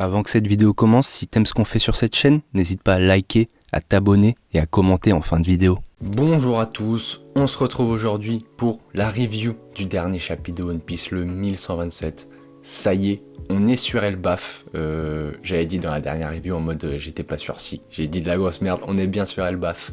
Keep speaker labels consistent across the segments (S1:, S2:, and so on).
S1: Avant que cette vidéo commence, si t'aimes ce qu'on fait sur cette chaîne, n'hésite pas à liker, à t'abonner et à commenter en fin de vidéo. Bonjour à tous, on se retrouve aujourd'hui pour la review du dernier chapitre de One Piece, le 1127. Ça y est, on est sur Elbaf. J'avais dit dans la dernière review en mode j'étais pas sûr si, j'ai dit de la grosse merde, on est bien sur Elbaf.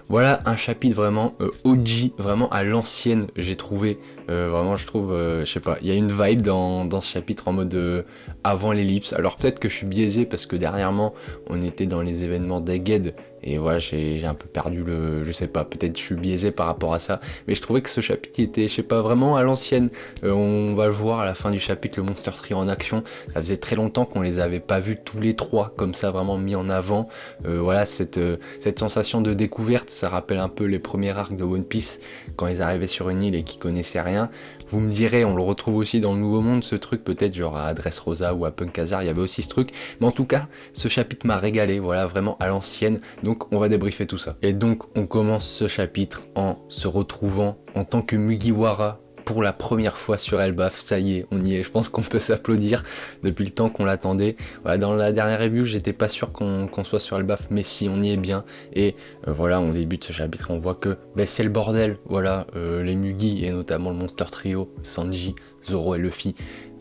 S1: Voilà un chapitre vraiment OG, vraiment à l'ancienne, j'ai trouvé. Vraiment, je trouve, je sais pas, il y a une vibe dans ce chapitre en mode avant l'ellipse. Alors peut-être que je suis biaisé parce que dernièrement, on était dans les événements d'Egghead. Et voilà, j'ai un peu perdu je sais pas, peut-être je suis biaisé par rapport à ça. Mais je trouvais que ce chapitre était, je sais pas, vraiment à l'ancienne. On va le voir à la fin du chapitre, le Monster Trio en action. Ça faisait très longtemps qu'on les avait pas vus tous les trois comme ça, vraiment mis en avant. Voilà, cette sensation de découverte, ça rappelle un peu les premiers arcs de One Piece, quand ils arrivaient sur une île et qu'ils connaissaient rien. Vous me direz, on le retrouve aussi dans le Nouveau Monde, ce truc, peut-être genre à Dressrosa ou à Punk Hazard, il y avait aussi ce truc. Mais en tout cas, ce chapitre m'a régalé, voilà, vraiment à l'ancienne. Donc on va débriefer tout ça. Et donc on commence ce chapitre en se retrouvant en tant que Mugiwara pour la première fois sur Elbaf. Ça y est, on y est, je pense qu'on peut s'applaudir depuis le temps qu'on l'attendait. Voilà, dans la dernière review, j'étais pas sûr qu'on soit sur Elbaf, mais si, on y est bien. Et voilà, on débute ce chapitre, on voit que c'est le bordel. Voilà, les Mugi et notamment le Monster Trio, Sanji, Zoro et Luffy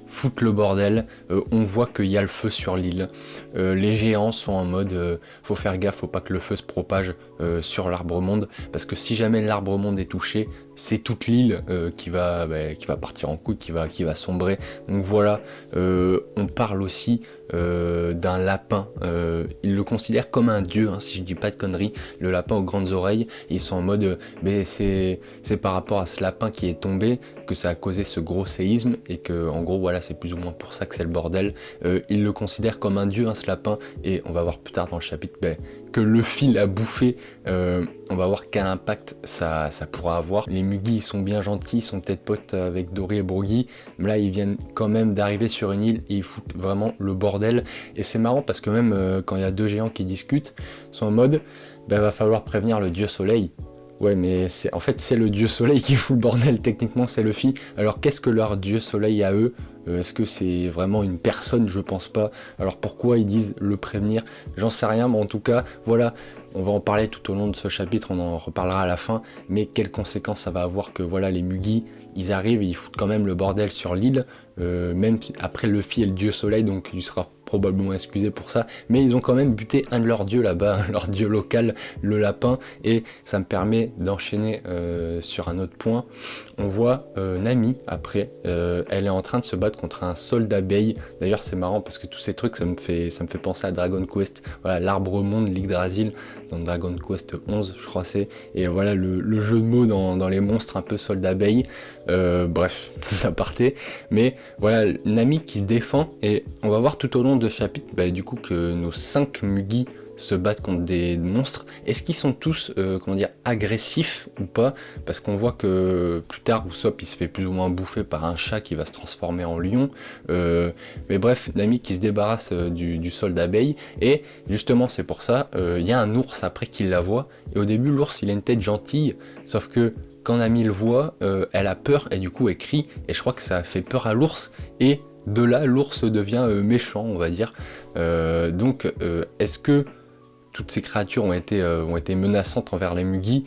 S1: foutent le bordel. On voit qu'il y a le feu sur l'île. Les géants sont en mode faut faire gaffe, faut pas que le feu se propage sur l'arbre monde, parce que si jamais l'arbre monde est touché, c'est toute l'île qui va partir en couille, qui va sombrer. Donc voilà, on parle aussi d'un lapin. Ils le considèrent comme un dieu, hein, si je dis pas de conneries, le lapin aux grandes oreilles. Et ils sont en mode c'est par rapport à ce lapin qui est tombé que ça a causé ce gros séisme, et que en gros voilà, c'est plus ou moins pour ça que c'est le bordel. Ils le considèrent comme un dieu, hein, ce lapin, et on va voir plus tard dans le chapitre que Luffy l'a bouffé. On va voir quel impact ça pourra avoir. Les Mugi, ils sont bien gentils, ils sont peut-être potes avec Dory et Brogy, mais là ils viennent quand même d'arriver sur une île et ils foutent vraiment le bordel. Et c'est marrant parce que même quand il y a deux géants qui discutent, ils sont en mode va falloir prévenir le dieu soleil. Ouais, mais en fait c'est le dieu soleil qui fout le bordel, techniquement c'est Luffy. Alors qu'est-ce que leur dieu soleil à eux? Est-ce que c'est vraiment une personne? Je pense pas. Alors pourquoi ils disent le prévenir? J'en sais rien, mais en tout cas, voilà, on va en parler tout au long de ce chapitre, on en reparlera à la fin, mais quelles conséquences ça va avoir que voilà, les Mugi, ils arrivent et ils foutent quand même le bordel sur l'île, même après Luffy est le dieu soleil, donc il sera probablement excusé pour ça, mais ils ont quand même buté un de leurs dieux là-bas, leur dieu local, le lapin, et ça me permet d'enchaîner sur un autre point. On voit Nami après, elle est en train de se battre contre un soldat abeille. D'ailleurs c'est marrant parce que tous ces trucs ça me fait penser à Dragon Quest, voilà, l'arbre monde l'Yggdrasil dans Dragon Quest 11 je crois c'est, et voilà le jeu de mots dans les monstres un peu soldat abeille. Bref, c'est aparté, mais voilà, Nami qui se défend, et on va voir tout au long de ce chapitre du coup que nos 5 Mugi se battent contre des monstres. Est-ce qu'ils sont tous comment dire, agressifs ou pas? Parce qu'on voit que plus tard Usopp il se fait plus ou moins bouffer par un chat qui va se transformer en lion. Mais bref, Nami qui se débarrasse du soldat abeille, et justement c'est pour ça, il y a un ours après qui la voit, et au début l'ours il a une tête gentille, sauf que quand Nami le voit, elle a peur et du coup elle crie, et je crois que ça fait peur à l'ours, et de là l'ours devient méchant, on va dire. Donc est-ce que toutes ces créatures ont été menaçantes envers les Mugi?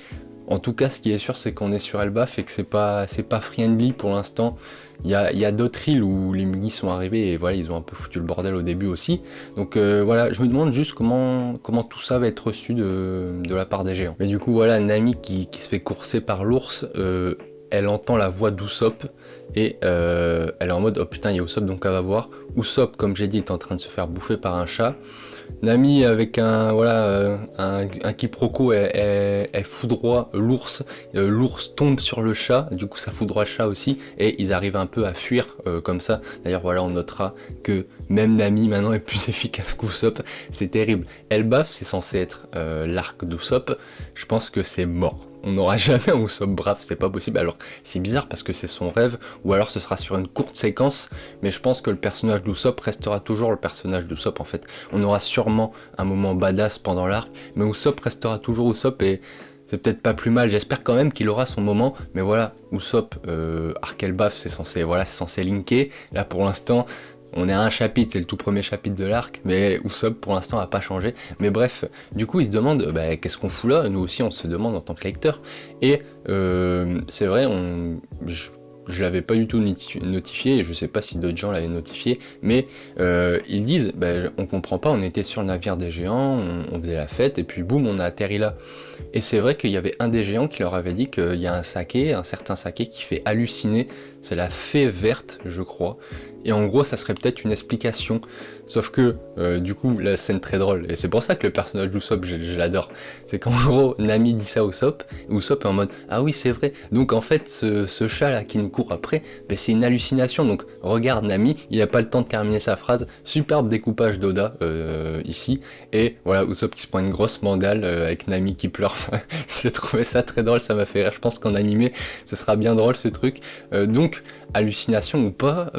S1: En tout cas, ce qui est sûr, c'est qu'on est sur Elbaf et que c'est pas friendly pour l'instant. Il y a d'autres îles où les Mugi sont arrivés et voilà, ils ont un peu foutu le bordel au début aussi. Donc voilà, je me demande juste comment tout ça va être reçu de la part des géants. Mais du coup, voilà, Nami qui se fait courser par l'ours, elle entend la voix d'Usopp, et elle est en mode oh putain, il y a Usopp, donc elle va voir. Usopp, comme j'ai dit, est en train de se faire bouffer par un chat. Nami avec un quiproquo, elle foudroie l'ours, l'ours tombe sur le chat, du coup ça foudroie le chat aussi, et ils arrivent un peu à fuir comme ça. D'ailleurs voilà, on notera que même Nami maintenant est plus efficace qu'Usopp, c'est terrible. Elbaf c'est censé être l'arc d'Usopp, je pense que c'est mort. On n'aura jamais un Usopp brave, c'est pas possible. Alors c'est bizarre parce que c'est son rêve, ou alors ce sera sur une courte séquence, mais je pense que le personnage d'Usopp restera toujours le personnage d'Usopp en fait. On aura sûrement un moment badass pendant l'arc, mais Usopp restera toujours Usopp, et c'est peut-être pas plus mal. J'espère quand même qu'il aura son moment, mais voilà, Usopp, Arc Elbaf, c'est censé linker. Là pour l'instant, on est à un chapitre, c'est le tout premier chapitre de l'arc, mais Usopp pour l'instant a pas changé. Mais bref, du coup ils se demandent qu'est-ce qu'on fout là. Nous aussi on se demande en tant que lecteur. Et c'est vrai, je l'avais pas du tout notifié, et je sais pas si d'autres gens l'avaient notifié, mais ils disent, on comprend pas, on était sur le navire des géants, on faisait la fête, et puis boum, on a atterri là. Et c'est vrai qu'il y avait un des géants qui leur avait dit qu'il y a un certain saké qui fait halluciner, c'est la fée verte, je crois. Et en gros, ça serait peut-être une explication. Sauf que, du coup, la scène très drôle. Et c'est pour ça que le personnage d'Usopp, je l'adore. C'est qu'en gros, Nami dit ça à Usopp, et Usopp est en mode « Ah oui, c'est vrai. Donc en fait, ce chat-là qui nous court après, c'est une hallucination. Donc regarde Nami, il n'a pas le temps de terminer sa phrase. Superbe découpage d'Oda, ici. Et voilà, Usopp qui se prend une grosse mandale avec Nami qui pleure. J'ai trouvé ça très drôle, ça m'a fait rire. Je pense qu'en animé, ce sera bien drôle ce truc. Donc, hallucination ou pas,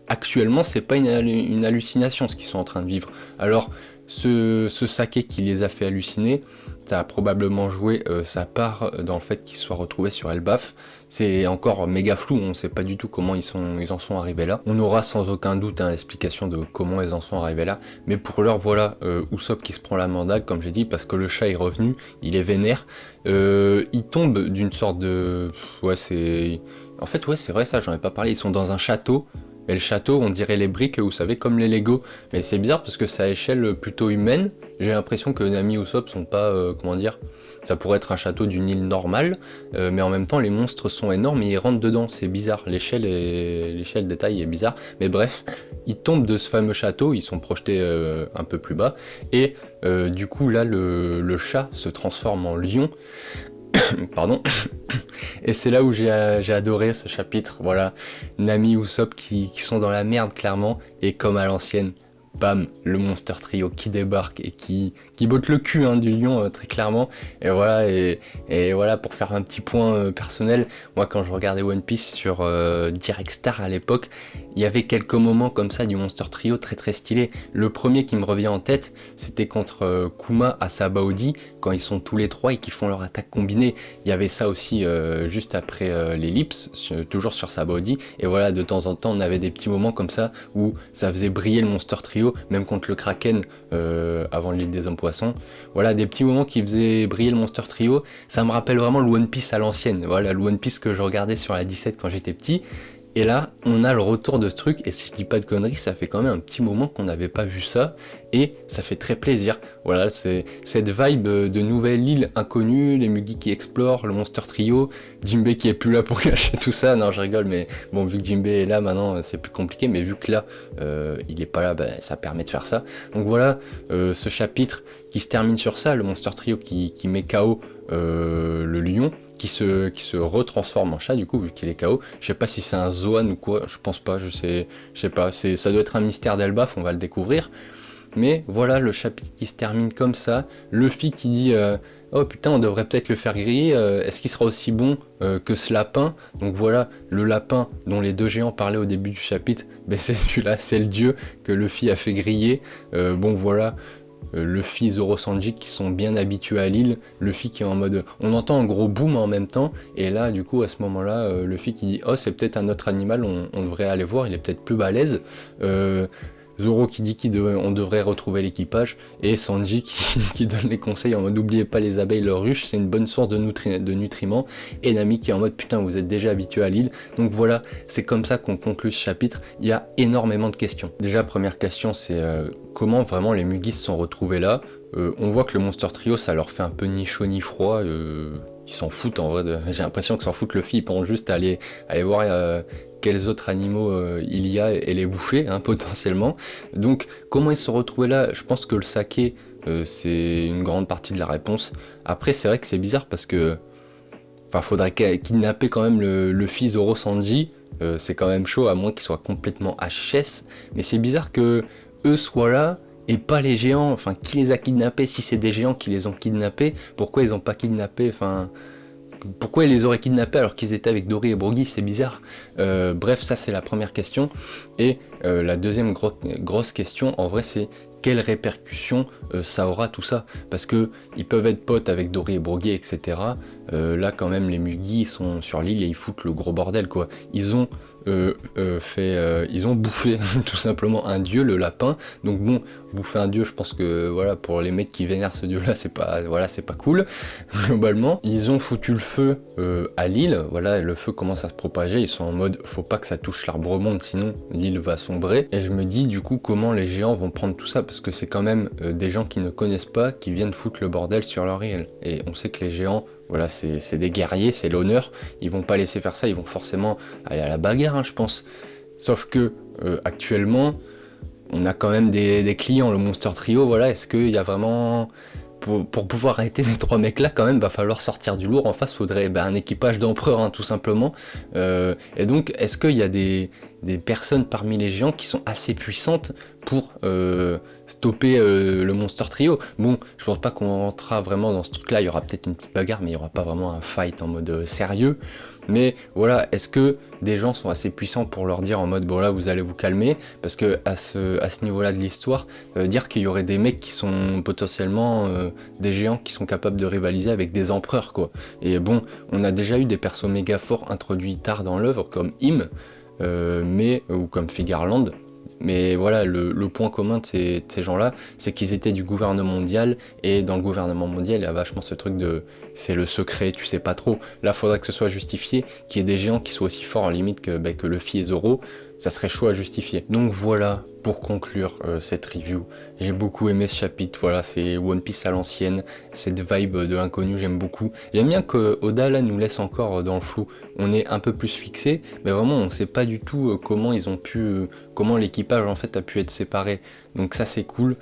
S1: actuellement c'est pas une hallucination ce qu'ils sont en train de vivre. Alors ce saké qui les a fait halluciner, ça a probablement joué sa part dans le fait qu'ils soient retrouvés sur Elbaf. C'est encore méga flou, on sait pas du tout comment ils en sont arrivés là. On aura sans aucun doute l'explication de comment ils en sont arrivés là, mais pour l'heure voilà, Usopp qui se prend la mandale comme j'ai dit, parce que le chat est revenu, il est vénère, il tombe d'une sorte de... ouais c'est... En fait ouais c'est vrai ça, j'en ai pas parlé, ils sont dans un château, et le château on dirait les briques, vous savez, comme les Lego, mais c'est bizarre parce que c'est à échelle plutôt humaine, j'ai l'impression que Nami et Usopp sont pas, comment dire, ça pourrait être un château d'une île normale, mais en même temps les monstres sont énormes et ils rentrent dedans, c'est bizarre, l'échelle de taille est bizarre, mais bref, ils tombent de ce fameux château, ils sont projetés un peu plus bas, et du coup là le chat se transforme en lion, pardon, et c'est là où j'ai adoré ce chapitre, voilà, Nami et Usopp qui sont dans la merde clairement, et comme à l'ancienne, bam, le Monster Trio qui débarque et qui botte le cul du lion très clairement, et voilà, et voilà, pour faire un petit point personnel, moi quand je regardais One Piece sur Direct Star à l'époque, il y avait quelques moments comme ça du Monster Trio très très stylé. Le premier qui me revient en tête, c'était contre Kuma à Sabaody, quand ils sont tous les trois et qu'ils font leur attaque combinée. Il y avait ça aussi juste après l'ellipse, toujours sur Sabaody, et voilà, de temps en temps on avait des petits moments comme ça où ça faisait briller le Monster Trio, même contre le Kraken avant l'île des hommes poissons. Voilà, des petits moments qui faisaient briller le Monster Trio. Ça me rappelle vraiment le One Piece à l'ancienne, voilà, le One Piece que je regardais sur la 17 quand j'étais petit. Et là, on a le retour de ce truc, et si je dis pas de conneries, ça fait quand même un petit moment qu'on n'avait pas vu ça, et ça fait très plaisir. Voilà, c'est cette vibe de nouvelle île inconnue, les Mugi qui explorent, le Monster Trio, Jinbei qui est plus là pour cacher tout ça, non je rigole, mais bon, vu que Jinbei est là maintenant, c'est plus compliqué, mais vu que là, il est pas là, ça permet de faire ça. Donc voilà, ce chapitre qui se termine sur ça, le Monster Trio qui met KO le lion, qui se retransforme en chat du coup vu qu'il est KO. Je sais pas si c'est un Zoan ou quoi, je pense pas, je sais pas, ça doit être un mystère d'Elbaf, on va le découvrir. Mais voilà le chapitre qui se termine comme ça, Luffy qui dit oh putain on devrait peut-être le faire griller, est-ce qu'il sera aussi bon que ce lapin? Donc voilà, le lapin dont les deux géants parlaient au début du chapitre, c'est celui-là, c'est le dieu que Luffy a fait griller. Bon voilà, Luffy, Zoro, Sanji qui sont bien habitués à l'île, Luffy qui est en mode... On entend un gros boom en même temps, et là du coup à ce moment-là, Luffy qui dit « Oh c'est peut-être un autre animal, on devrait aller voir, il est peut-être plus balèze ». Zoro qui dit qu'on devrait retrouver l'équipage, et Sanji qui donne les conseils en mode n'oubliez pas les abeilles, leur ruche, c'est une bonne source de nutriments, et Nami qui est en mode putain vous êtes déjà habitué à l'île. Donc voilà, c'est comme ça qu'on conclut ce chapitre. Il y a énormément de questions. Déjà première question c'est comment vraiment les Mugis se sont retrouvés là. On voit que le Monster Trio ça leur fait un peu ni chaud ni froid, ils s'en foutent en vrai, j'ai l'impression qu'ils s'en foutent. Luffy, ils pensent juste à aller voir quels autres animaux il y a et les bouffer potentiellement. Donc comment ils se sont retrouvés là? Je pense que le saké c'est une grande partie de la réponse. Après c'est vrai que c'est bizarre parce que faudrait kidnapper quand même le fils Zoro Sanji, c'est quand même chaud à moins qu'ils soient complètement HS, mais c'est bizarre que eux soient là et pas les géants. Enfin, qui les a kidnappés? Si c'est des géants qui les ont kidnappés, pourquoi ils ont pas kidnappé, pourquoi ils les auraient kidnappés alors qu'ils étaient avec Dory et Brogy? C'est bizarre. Bref, ça c'est la première question. Et la deuxième grosse question, en vrai, c'est quelles répercussions ça aura tout ça? Parce que ils peuvent être potes avec Dory et Brogy, etc. Là, quand même, les Mugi sont sur l'île et ils foutent le gros bordel, quoi. Ils ont ils ont bouffé tout simplement un dieu, le lapin. Donc bon, bouffer un dieu, je pense que voilà, pour les mecs qui vénèrent ce dieu là, c'est pas cool. Globalement, ils ont foutu le feu à l'île. Voilà, le feu commence à se propager, ils sont en mode faut pas que ça touche l'arbre monde, sinon l'île va sombrer. Et je me dis du coup comment les géants vont prendre tout ça, parce que c'est quand même des gens qui ne connaissent pas, qui viennent foutre le bordel sur leur île. Et on sait que les géants, voilà, c'est des guerriers, c'est l'honneur, ils vont pas laisser faire ça, ils vont forcément aller à la bagarre, hein, je pense. Sauf que actuellement, on a quand même des clients, le Monster Trio, voilà, est-ce qu'il y a vraiment... Pour pouvoir arrêter ces trois mecs là, quand même va falloir sortir du lourd. En face faudrait un équipage d'empereurs, hein, tout simplement. Et donc est-ce qu'il y a des personnes parmi les géants qui sont assez puissantes pour stopper le Monster Trio? Bon, je pense pas qu'on rentrera vraiment dans ce truc là, il y aura peut-être une petite bagarre, mais il y aura pas vraiment un fight en mode sérieux. Mais voilà, est-ce que des gens sont assez puissants pour leur dire en mode bon là vous allez vous calmer? Parce que à ce niveau-là de l'histoire, ça veut dire qu'il y aurait des mecs qui sont potentiellement des géants qui sont capables de rivaliser avec des empereurs, quoi. Et bon, on a déjà eu des persos méga forts introduits tard dans l'œuvre comme Im, ou comme Figarland. Mais voilà, le point commun de ces gens-là, c'est qu'ils étaient du gouvernement mondial, et dans le gouvernement mondial, il y a vachement ce truc de... c'est le secret, tu sais pas trop. Là, faudrait que ce soit justifié, qu'il y ait des géants qui soient aussi forts en limite que Luffy et Zoro, ça serait chaud à justifier. Donc voilà, pour conclure cette review, j'ai beaucoup aimé ce chapitre, voilà, c'est One Piece à l'ancienne, cette vibe de l'inconnu, j'aime beaucoup. J'aime bien que Oda là nous laisse encore dans le flou, on est un peu plus fixé, mais vraiment on sait pas du tout comment ils ont pu, comment l'équipage en fait a pu être séparé, donc ça c'est cool.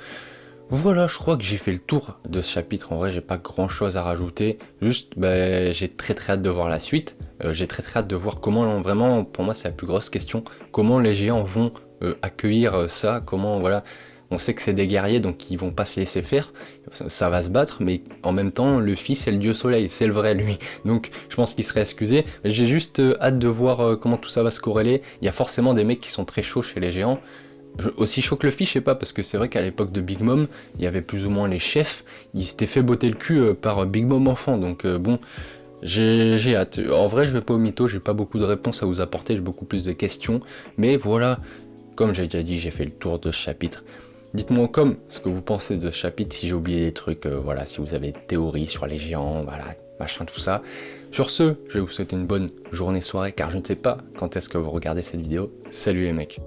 S1: Voilà, je crois que j'ai fait le tour de ce chapitre. En vrai, j'ai pas grand chose à rajouter. Juste, j'ai très hâte de voir la suite. J'ai très hâte de voir comment, vraiment, pour moi, c'est la plus grosse question. Comment les géants vont accueillir ça? Comment, voilà. On sait que c'est des guerriers, donc ils vont pas se laisser faire. Ça va se battre, mais en même temps, Luffy, c'est le dieu soleil. C'est le vrai, lui. Donc, je pense qu'il serait excusé. J'ai juste hâte de voir comment tout ça va se corréler. Il y a forcément des mecs qui sont très chauds chez les géants. Aussi chaud que Luffy, je sais pas, parce que c'est vrai qu'à l'époque de Big Mom, il y avait plus ou moins les chefs, ils s'étaient fait botter le cul par Big Mom enfant, donc bon, j'ai hâte. En vrai, je vais pas au mytho, j'ai pas beaucoup de réponses à vous apporter, j'ai beaucoup plus de questions, mais voilà, comme j'ai déjà dit, j'ai fait le tour de ce chapitre. Dites-moi ce que vous pensez de ce chapitre, si j'ai oublié des trucs, voilà, si vous avez des théories sur les géants, voilà, machin, tout ça. Sur ce, je vais vous souhaiter une bonne journée, soirée, car je ne sais pas quand est-ce que vous regardez cette vidéo. Salut les mecs.